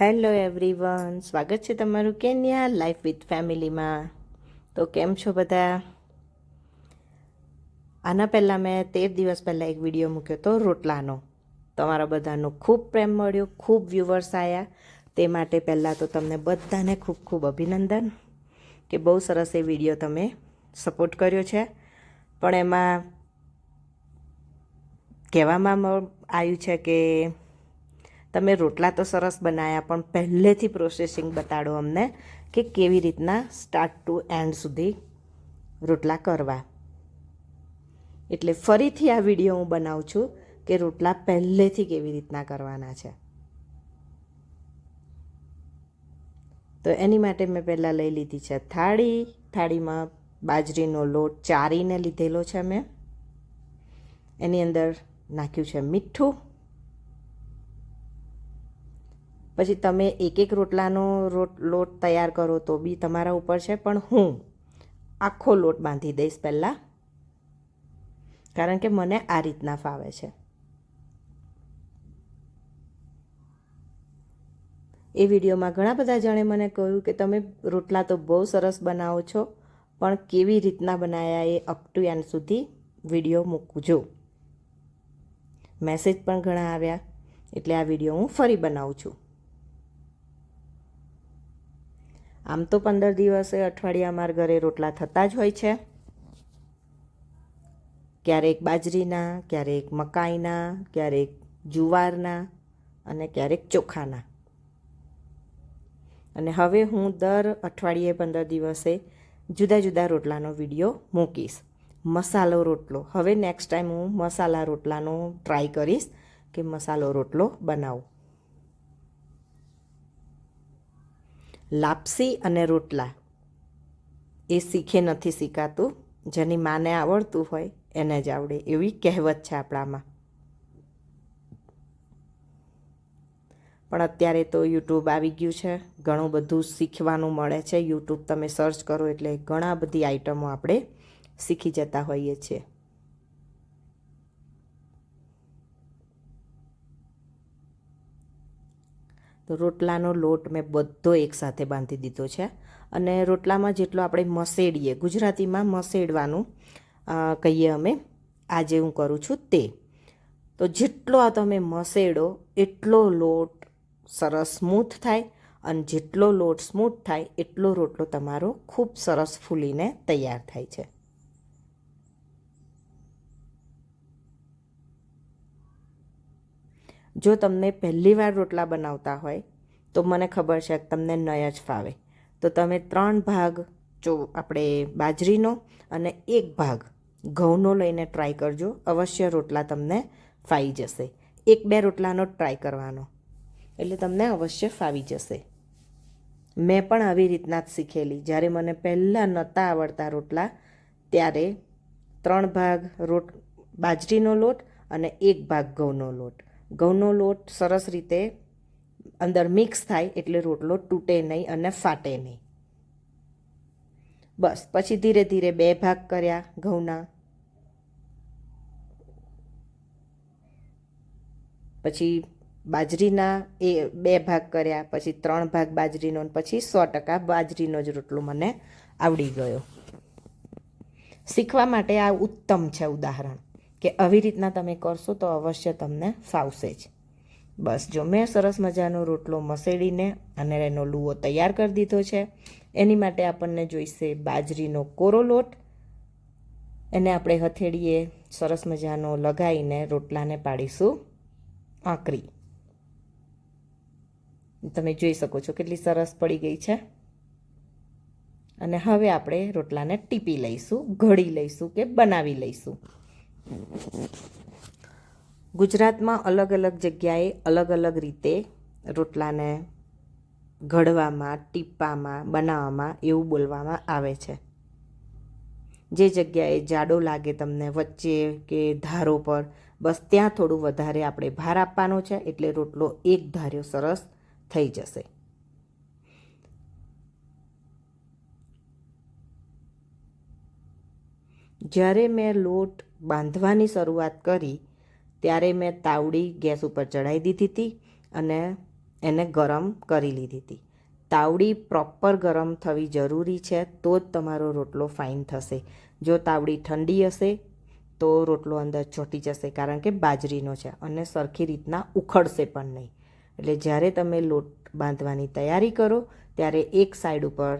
Hello everyone, સ્વાગત છે તમારું કેન્યા લાઈફ વિથ ફેમિલીમાં. તો કેમ છો બધા? આના પહેલાં મેં 13 દિવસ પહેલાં એક વિડીયો મૂક્યો હતો રોટલાનો. તમારા બધાનો ખૂબ પ્રેમ મળ્યો, ખૂબ વ્યૂવર્સ આવ્યા. તે માટે પહેલાં તો તમને બધાને ખૂબ ખૂબ અભિનંદન કે બહુ સરસ એ વિડીયો તમે સપોર્ટ કર્યો છે. પણ એમાં કહેવામાં આવ્યું છે કે તમે રોટલા તો સરસ બનાવ્યા, પણ પહેલેથી પ્રોસેસિંગ બતાડો અમને કે કેવી રીતના સ્ટાર્ટ ટુ એન્ડ સુધી રોટલા કરવા. એટલે ફરીથી આ વિડીયો હું બનાવું છું કે રોટલા પહેલેથી કેવી રીતના કરવાના છે. તો એની માટે મેં પહેલાં લઈ લીધી છે થાળીમાં બાજરીનો લોટ ચારીને લીધેલો છે મેં. એની અંદર નાખ્યું છે મીઠું. પછી તમે એક રોટલાનો લોટ તૈયાર કરો તો બી તમારા ઉપર છે, પણ હું આખો લોટ બાંધી દઈશ પહેલાં, કારણ કે મને આ રીતના ફાવે છે. એ વિડીયોમાં ઘણા બધા જણે મને કહ્યું કે તમે રોટલા તો બહુ સરસ બનાવો છો, પણ કેવી રીતના બનાવ્યા એ અપ ટુ એન્ડ સુધી વિડીયો મૂકજો. મેસેજ પણ ઘણા આવ્યા, એટલે આ વિડીયો હું ફરી બનાવું છું. આમ તો 15 દિવસે અઠવાડિયા અમારા ઘરે રોટલા થતા જ હોય છે. ક્યારેક બાજરીના, ક્યારેક મકાઈના, ક્યારેક જુવારના અને ક્યારેક ચોખાના. અને હવે હું દર અઠવાડિયે 15 દિવસે જુદા જુદા રોટલાનો વિડીયો મૂકીશ. મસાલો રોટલો, હવે નેક્સ્ટ ટાઈમ હું મસાલા રોટલાનો ટ્રાય કરીશ કે મસાલો રોટલો બનાવું. લાપસી અને રોટલા એ શીખે નથી શીખાતું, જેની માને આવડતું હોય એને જ આવડે, એવી કહેવત છે આપણામાં. પણ અત્યારે તો યુટ્યુબ આવી ગયું છે, ઘણું બધું શીખવાનું મળે છે. યુટ્યુબ તમે સર્ચ કરો એટલે ઘણા બધી આઈટમો આપણે શીખી જતા હોઈએ છીએ. તો રોટલાનો લોટ મેં બધો એકસાથે બાંધી દીધો છે. અને રોટલામાં જેટલો આપણે મસેડીએ, ગુજરાતીમાં મસેડવાનું કહીએ અમે, આજે હું કરું છું તે. તો જેટલો આ તમે મસેડો એટલો લોટ સરસ સ્મૂથ થાય, અને જેટલો લોટ સ્મૂથ થાય એટલો રોટલો તમારો ખૂબ સરસ ફૂલીને તૈયાર થાય છે. જો તમને પહેલી વાર રોટલા બનાવતા હોય તો મને ખબર છે કે તમને નય જ ફાવે, તો તમે 3 ભાગ આપણે બાજરીનો અને 1 ભાગ ઘઉંનો લઈને ટ્રાય કરજો. અવશ્ય રોટલા તમને ફાવી જશે. 1-2 રોટલાનો ટ્રાય કરવાનો, એટલે તમને અવશ્ય ફાવી જશે. મેં પણ આવી રીતના જ શીખેલી. જ્યારે મને પહેલાં નહોતા આવડતા રોટલા, ત્યારે 3 ભાગ બાજરીનો લોટ અને 1 ભાગ ઘઉંનો લોટ. ઘઉંનો લોટ સરસ રીતે અંદર મિક્સ થાય એટલે રોટલો તૂટે નહીં અને ફાટે નહીં. બસ પછી ધીરે ધીરે 2 ભાગ કર્યા ઘઉંના, પછી બાજરીના 2 ભાગ કર્યા, પછી 3 ભાગ બાજરીનો, પછી 100% બાજરીનો જ રોટલો મને આવડી ગયો. શીખવા માટે આ ઉત્તમ છે ઉદાહરણ, કે આવી રીતના તમે કરશો તો અવશ્ય તમને ફાવશે જ. બસ જો મેં સરસ મજાનો રોટલો મસેડીને અને એનો લૂવો તૈયાર કરી દીધો છે. એની માટે આપણને જોઈશે બાજરીનો કોરો લોટ. એને આપણે હથેળીએ સરસ મજાનો લગાવીને રોટલાને પાડીશું આંકરી. તમે જોઈ શકો છો કેટલી સરસ પડી ગઈ છે. અને હવે આપણે રોટલાને ટીપી લઈશું, ઘડી લઈશું કે બનાવી લઈશું. ગુજરાતમાં અલગ અલગ જગ્યાએ અલગ અલગ રીતે રોટલાને ઘડવામાં, ટીપવામાં, બનાવવામાં એવું બોલવામાં આવે છે. જે જગ્યાએ જાડો લાગે તમને વચ્ચે કે ધારો પર, બસ ત્યાં થોડું વધારે આપણે ભાર આપવાનો છે, એટલે રોટલો એક ધાર્યો સરસ થઈ જશે. જ્યારે મેં લોટ બાંધવાની શરૂઆત કરી ત્યારે મેં તાવડી ગેસ ઉપર ચડાવી દીધી હતી અને એને ગરમ કરી લીધી હતી. તાવડી પ્રોપર ગરમ થવી જરૂરી છે, તો જ તમારો રોટલો ફાઇન થશે. જો તાવડી ઠંડી હશે તો રોટલો અંદર ચોંટી જશે, કારણ કે બાજરીનો છે અને સરખી રીતના ઉખડશે પણ નહીં. એટલે જ્યારે તમે લોટ બાંધવાની તૈયારી કરો ત્યારે એક સાઈડ ઉપર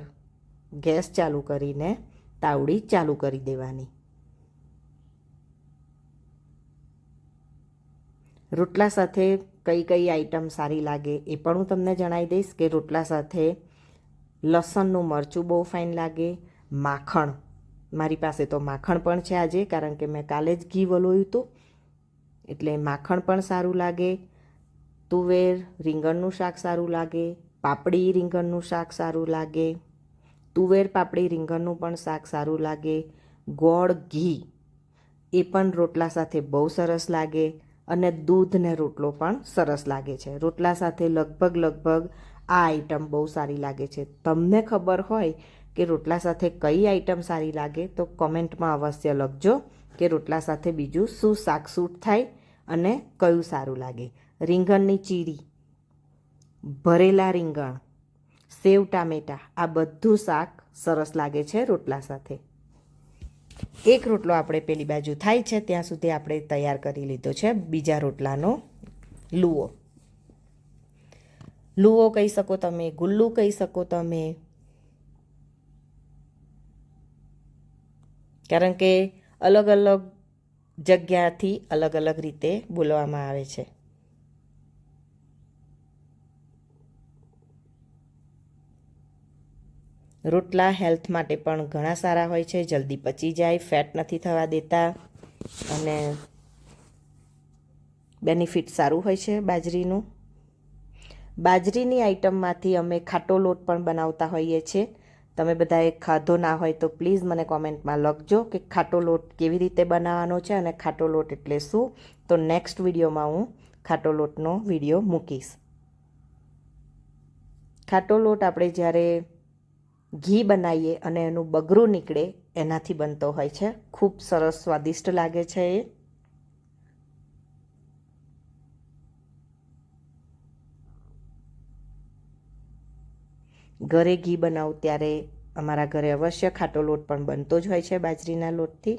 ગેસ ચાલુ કરીને તાવડી ચાલુ કરી દેવાની. રોટલા સાથે કઈ કઈ આઈટમ સારી લાગે એ પણ હું તમને જણાવી દઈશ કે રોટલા સાથે લસણનું મરચું બહુ ફાઇન લાગે. માખણ, મારી પાસે તો માખણ પણ છે આજે, કારણ કે મેં કાલે જ ઘી વલોયું હતું, એટલે માખણ પણ સારું લાગે. તુવેર રીંગણનું શાક સારું લાગે. પાપડી રીંગણનું શાક સારું લાગે. તુવેર પાપડી રીંગણનું પણ શાક સારું લાગે. ગોળ ઘી એ પણ રોટલા સાથે બહુ સરસ લાગે. અને દૂધ ને રોટલો પણ સરસ લાગે છે. રોટલા સાથે લગભગ આ આઈટમ બહુ સારી લાગે છે. તમને ખબર હોય કે રોટલા સાથે કઈ આઈટમ સારી લાગે તો કોમેન્ટમાં અવશ્ય લખજો કે રોટલા સાથે બીજું શું શાક સૂટ થાય અને કયું સારું લાગે. રીંગણની ચીરી, ભરેલા રીંગણ, સેવ ટામેટાં, આ બધું શાક સરસ લાગે છે રોટલા સાથે. એક રોટલો આપણે પેલી બાજુ થાય છે ત્યાં સુધી આપણે તૈયાર કરી લીધો છે બીજા રોટલાનો લુઓ. લુઓ કહી શકો તમે, ગુલ્લું કહી શકો તમે, કારણ કે અલગ અલગ જગ્યાથી અલગ અલગ રીતે બોલવામાં આવે છે. રોટલા હેલ્થ માટે પણ ઘણા સારા હોય છે, જલ્દી પચી જાય, ફેટ નથી થવા દેતા અને બેનિફિટ સારું હોય છે બાજરીનું. બાજરીની આઈટમમાંથી અમે ખાટો લોટ પણ બનાવતા હોઈએ છીએ. તમે બધાએ ખાધો ના હોય તો પ્લીઝ મને કોમેન્ટમાં લખજો કે ખાટો લોટ કેવી રીતે બનાવવાનો છે અને ખાટો લોટ એટલે શું. તો નેક્સ્ટ વિડીયોમાં હું ખાટો લોટનો વિડીયો મૂકીશ. ખાટો લોટ આપણે જ્યારે ઘી બનાવીએ અને એનું બગરું નીકળે એનાથી બનતો હોય છે. ખૂબ સરસ સ્વાદિષ્ટ લાગે છે એ. ઘરે ઘી બનાવું ત્યારે અમારા ઘરે અવશ્ય ખાટો લોટ પણ બનતો જ હોય છે બાજરીના લોટથી.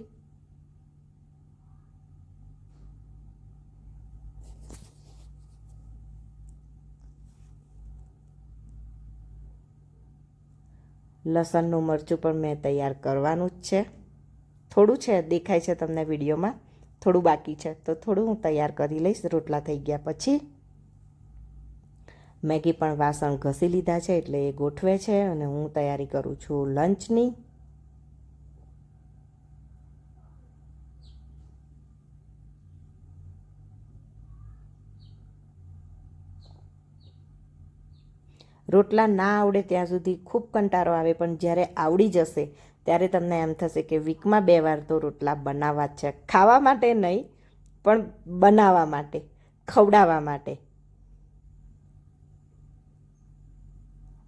લસણનું મરચું પણ મેં તૈયાર કરવાનું જ છે. થોડું છે, દેખાય છે તમને વિડીયોમાં, થોડું બાકી છે તો થોડું હું તૈયાર કરી લઈશ રોટલા થઈ ગયા પછી. મેગી પણ વાસણ ઘસી લીધા છે એટલે એ ગોઠવે છે અને હું તૈયારી કરું છું લંચની. રોટલા ના આવડે ત્યાં સુધી ખૂબ કંટાળો આવે, પણ જ્યારે આવડી જશે ત્યારે તમને એમ થશે કે વીકમાં 2 વાર તો રોટલા બનાવવા જ છે. ખાવા માટે નહીં, પણ બનાવવા માટે, ખવડાવવા માટે.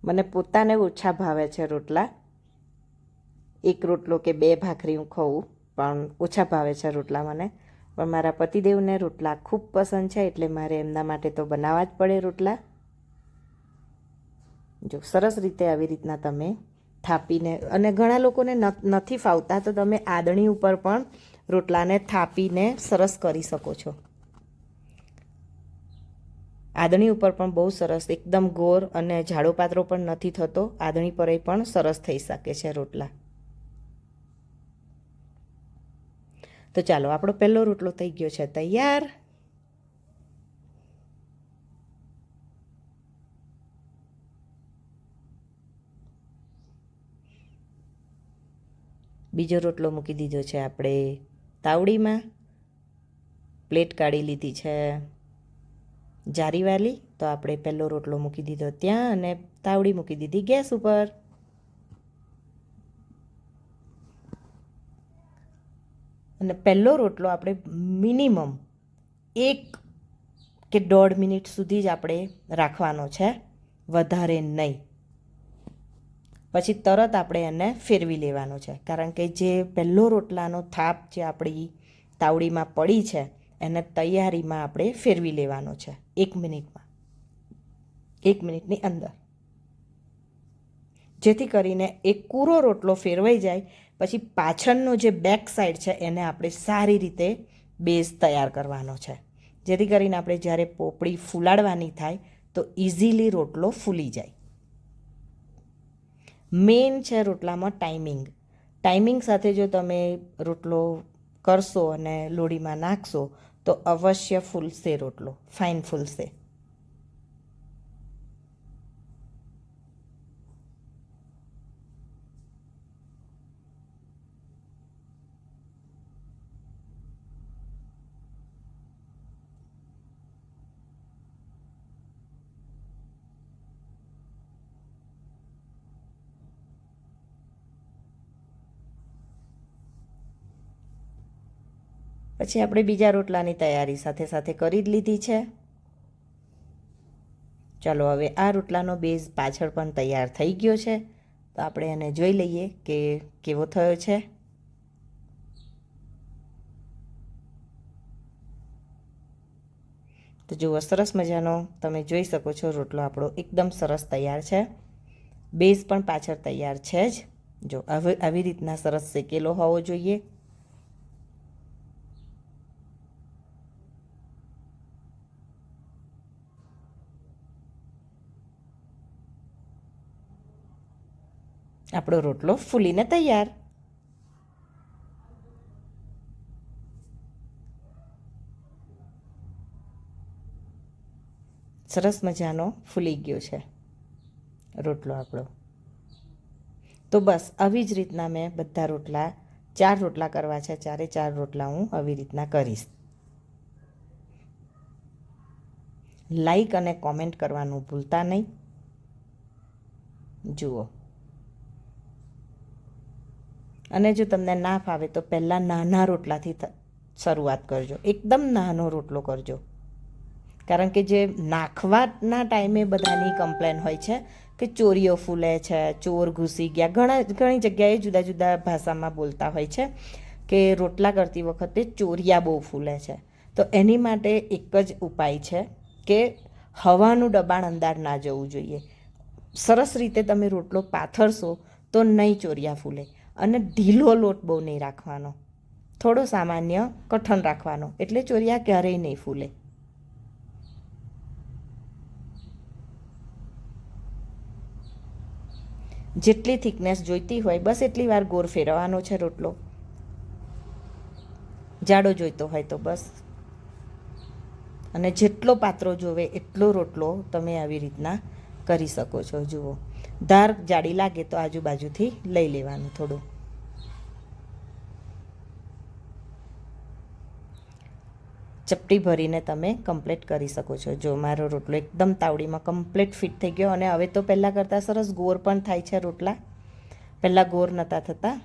મને પોતાને ઓછા ભાવે છે રોટલા. એક રોટલો કે 2 ભાખરી હું ખાઉં, પણ ઓછા ભાવે છે રોટલા મને. પણ મારા પતિદેવને રોટલા ખૂબ પસંદ છે એટલે મારે એમના માટે તો બનાવવા જ પડે રોટલા. જો સરસ રીતે આવી રીતના તમે થાપીને, અને ઘણા લોકોને નથી ફાવતા તો તમે આદણી ઉપર પણ રોટલાને થાપીને સરસ કરી શકો છો. આદણી ઉપર પણ બહુ સરસ, એકદમ ગોળ અને જાડો પાતળો પણ નથી થતો. આદણી પર પણ સરસ થઈ શકે છે રોટલા. તો ચાલો, આપણો પહેલો રોટલો થઈ ગયો છે તૈયાર. બીજો રોટલો મૂકી દીધો છે આપણે તાવડીમાં. પ્લેટ કાઢી લીધી છે જારીવાળી, તો આપણે પહેલો રોટલો મૂકી દીધો ત્યાં અને તાવડી મૂકી દીધી ગેસ ઉપર. અને પહેલો રોટલો આપણે મિનિમમ 1 કે 1.5 મિનિટ સુધી જ આપણે રાખવાનો છે, વધારે નહીં. પછી તરત આપણે એને ફેરવી લેવાનો છે, કારણ કે જે પહેલો રોટલાનો થાપ જે આપણી તાવડીમાં પડી છે એને તૈયારીમાં આપણે ફેરવી લેવાનો છે 1 મિનિટમાં. 1 મિનિટની અંદર, જેથી કરીને એક કૂરો રોટલો ફેરવાઈ જાય. પછી પાછળનો જે બેક સાઈડ છે એને આપણે સારી રીતે બેઝ તૈયાર કરવાનો છે, જેથી કરીને આપણે જ્યારે પોપડી ફૂલાડવાની થાય તો ઇઝીલી રોટલો ફૂલી જાય. મેઇન છે રોટલામાં ટાઈમિંગ સાથે જો તમે રોટલો કરશો અને લોડીમાં નાખશો તો અવશ્ય ફૂલશે, રોટલો ફાઇન ફૂલશે. પછી આપણે બીજા રોટલાની તૈયારી સાથે સાથે કરી જ લીધી છે. ચાલો હવે આ રોટલાનો બેઝ પાછળ પણ તૈયાર થઈ ગયો છે, તો આપણે એને જોઈ લઈએ કે કેવો થયો છે. તો જુઓ, સરસ મજાનો તમે જોઈ શકો છો રોટલો આપણો એકદમ સરસ તૈયાર છે. બેઝ પણ પાછળ તૈયાર છે જ. જો આવી રીતના સરસ શેકેલો હોવો જોઈએ. આપણો રોટલો ફૂલીને તૈયાર. સરસ મજાનો ફૂલી ગયો છે રોટલો આપણો. તો બસ આવી જ રીતના મેં બધા રોટલા 4 રોટલા કરવા છે, 4 રોટલા હું આવી રીતના કરીશ. લાઈક અને કોમેન્ટ કરવાનું ભૂલતા નહીં. જુઓ, અને જો તમને ના ફાવે તો પહેલાં નાના રોટલાથી શરૂઆત કરજો, એકદમ નાનો રોટલો કરજો. કારણ કે જે નાખવાના ટાઈમે બધાની કમ્પ્લેન હોય છે કે ચોરીઓ ફૂલે છે, ચોર ઘૂસી ગયા. ઘણી જગ્યાએ જુદા જુદા ભાષામાં બોલતા હોય છે કે રોટલા કરતી વખતે ચોરિયા બહુ ફૂલે છે. તો એની માટે એક જ ઉપાય છે કે હવાનું દબાણ અંદર ના જવું જોઈએ. સરસ રીતે તમે રોટલો પાથરશો તો નહીં ચોરિયા ફૂલે. અને ઢીલો લોટ બહુ નહીં રાખવાનો, થોડો સામાન્ય કઠણ રાખવાનો, એટલે ચોરિયા ક્યારેય નહીં ફૂલે. જેટલી થિકનેસ જોઈતી હોય બસ એટલી વાર ગોળ ફેરવવાનો છે રોટલો. જાડો જોઈતો હોય તો બસ, અને જેટલો પાતળો જોવે એટલો રોટલો તમે આવી રીતના કરી શકો છો. જુઓ, ધાર જાડી લાગે તો આજુબાજુથી લઈ લેવાનું થોડું. ચપટી ભરીને તમે કમ્પ્લીટ કરી શકો છો. જો મારો રોટલો એકદમ તાવડીમાં કમ્પ્લીટ ફિટ થઈ ગયો, અને હવે તો પહેલાં કરતાં સરસ ગોળ પણ થાય છે રોટલા. પહેલાં ગોળ નહોતા થતા.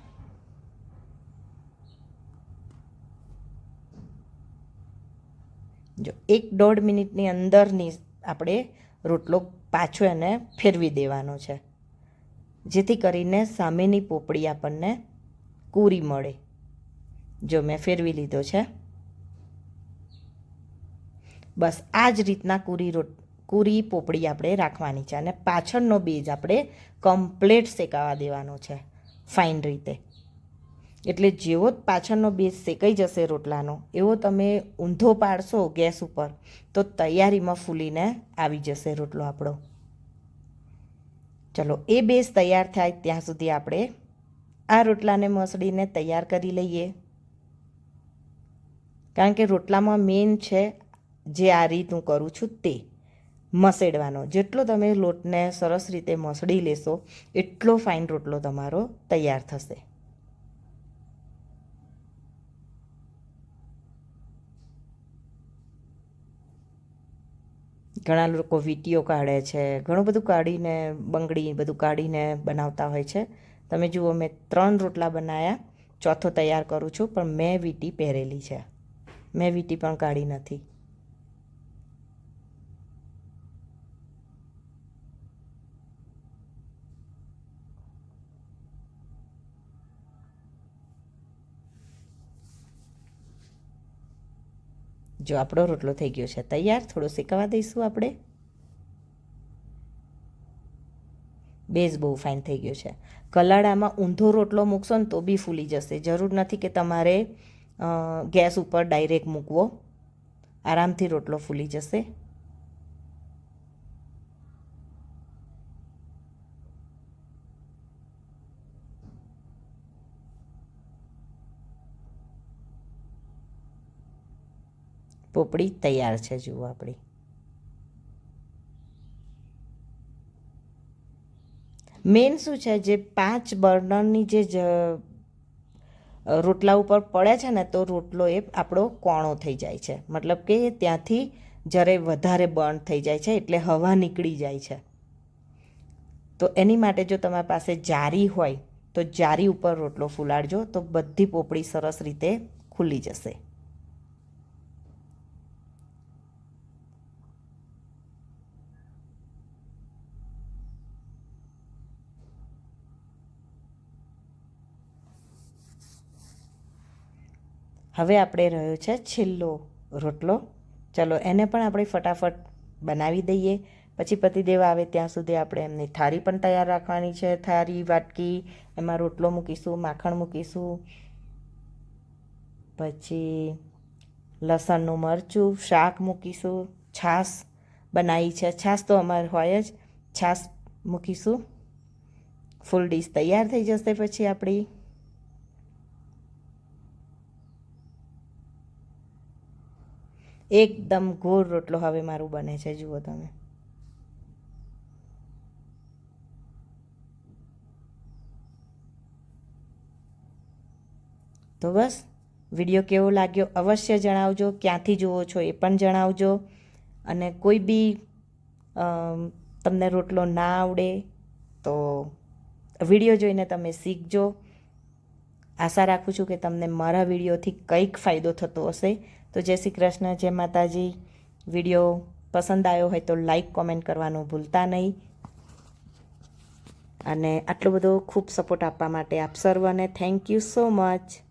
જો 1-1.5 મિનિટની અંદરની આપણે રોટલો પાછો એને ફેરવી દેવાનો છે, જેથી કરીને સામેની પોપડી આપણને કૂરી મળે. જો મેં ફેરવી લીધો છે. બસ આ જ રીતના કૂરી પોપડી આપણે રાખવાની છે, અને પાછળનો બેઝ આપણે કમ્પ્લીટ શેકાવા દેવાનો છે ફાઇન રીતે. એટલે જેવો જ પાછળનો બેઝ શેકાઈ જશે રોટલાનો, એવો તમે ઊંધો પાડશો ગેસ ઉપર તો તૈયારીમાં ફૂલીને આવી જશે રોટલો આપણો. ચલો, એ બેઝ તૈયાર થાય ત્યાં સુધી આપણે આ રોટલાને મસળીને તૈયાર કરી લઈએ. કારણ કે રોટલામાં મેઇન છે જે આ રીત હું કરું છું તે મસેડવાનો. જેટલો તમે લોટને સરસ રીતે મસળી લેશો એટલો ફાઇન રોટલો તમારો તૈયાર થશે. ઘણા લોકો વીંટીઓ કાઢે છે, ઘણું બધું કાઢીને, બંગડી બધું કાઢીને બનાવતા હોય છે. તમે જુઓ, મેં 3 રોટલા બનાવ્યા, ચોથો તૈયાર કરું છું, પણ મેં વીંટી પહેરેલી છે, મેં વીંટી પણ કાઢી નથી. જો આપણો રોટલો થઈ ગયો છે તૈયાર. થોડો શેકાવા દઈશું આપણે. બેઝ બહુ ફાઇન થઈ ગયો છે. કલાડામાં ઊંધો રોટલો મૂકશો ને તો બી ફૂલી જશે. જરૂર નથી કે તમારે ગેસ ઉપર ડાયરેક્ટ મૂકવો, આરામથી રોટલો ફૂલી જશે. પોપડી તૈયાર છે જુઓ આપણી. મેન શું છે, જે 5 બર્નરની જે રોટલા ઉપર પડે છે ને, તો રોટલો એ આપણો કોણો થઈ જાય છે. મતલબ કે ત્યાંથી જ્યારે વધારે બર્ન થઈ જાય છે એટલે હવા નીકળી જાય છે. તો એની માટે જો તમારી પાસે જારી હોય તો જારી ઉપર રોટલો ફુલાડજો, તો બધી પોપડી સરસ રીતે ખુલી જશે. હવે આપણે રહ્યો છે છેલ્લો રોટલો. ચલો એને પણ આપણે ફટાફટ બનાવી દઈએ. પછી પતિદેવ આવે ત્યાં સુધી આપણે એમની થાળી પણ તૈયાર રાખવાની છે. થાળી, વાટકી, એમાં રોટલો મૂકીશું, માખણ મૂકીશું, પછી લસણનું મરચું, શાક મૂકીશું, છાશ બનાવી છે, છાશ તો અમારે હોય જ, છાશ મૂકીશું. ફૂલ ડીશ તૈયાર થઈ જશે પછી આપણી. એકદમ ગોળ રોટલો હવે મારું બને છે, જુઓ તમે. તો બસ, વિડીયો કેવો લાગ્યો અવશ્ય જણાવજો. ક્યાંથી જુઓ છો એ પણ જણાવજો. અને કોઈ બી તમને રોટલો ના આવડે તો વિડીયો જોઈને તમે શીખજો. આશા રાખું છું કે તમને મારા વિડીયોથી કંઈક ફાયદો થતો હશે. તો જય શ્રી કૃષ્ણ, જય માતાજી. વિડીયો પસંદ આવ્યો હોય તો લાઈક, કોમેન્ટ કરવાનું ભૂલતા નહીં. અને આટલો બધો ખૂબ સપોર્ટ આપવા માટે આપ સર્વને થેન્ક યુ સો મચ.